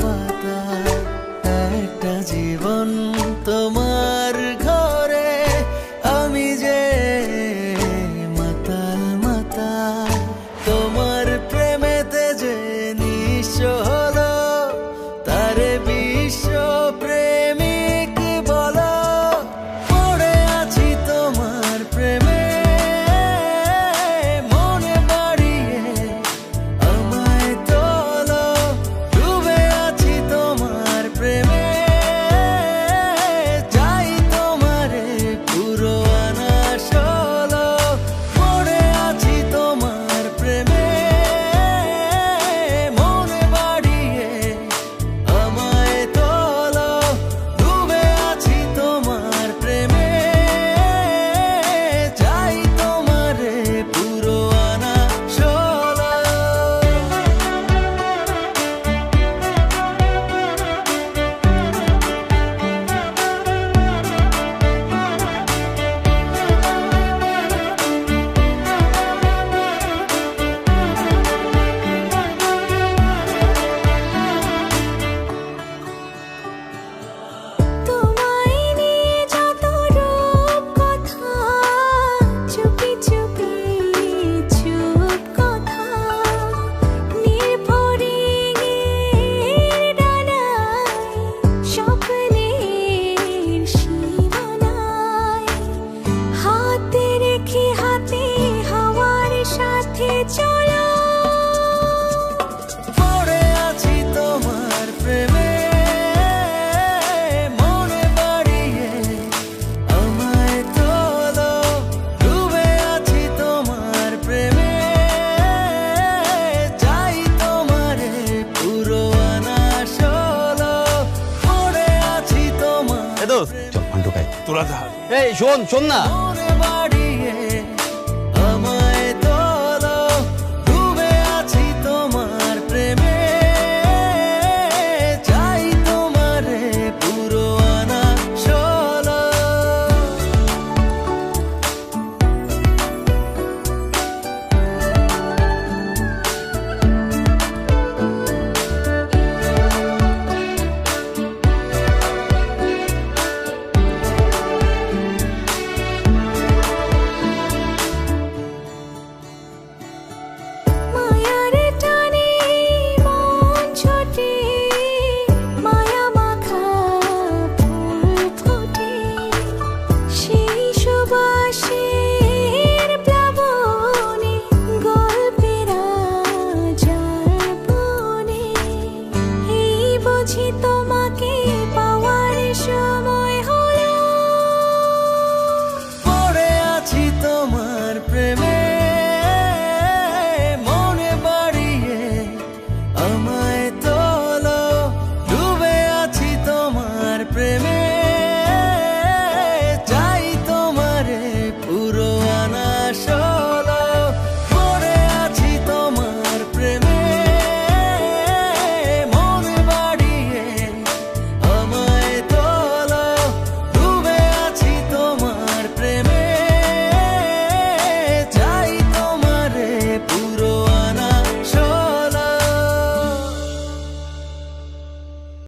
পাতা একটা জীবন তোমার ঘরে আমি যে মাতাল মাতাল তোমার প্রেমেতে যে নিঃস্ব হলো তারে বিশ্ব প্রেমিক বলো পড়ে আছি তোমার প্রেমে মনে বাড়িয়ে আমায় তোলো ডুবে আছি তোমার প্রেমে চাই তোমারে পুরো আনা ষোলো পড়ে আছি তোমার প্রেমে মনে বাড়িয়ে আমায় তোলো ডুবে আছি তোমার প্রেমে চাই তোমারে পুরো আনা ষোলো তোমায় নিয়ে যত রূপ কথা চুপি চুপি চুপ কথা নির্ভরিণীর ডানায় স্বপ্নের সীমানায় হাতে রেখে হাতে হাওয়ার সাথে চলো পড়ে আছি তোমার প্রেমে মনে বাড়িয়ে আমায় তোলো ডুবে আছি তোমার প্রেমে চাই তোমারে পুরো আনা ষোলো পড়ে আছি তোমার এ দোস্ত, চল পান্টু খাই। তোরা যা এই শোন শোন না, মনে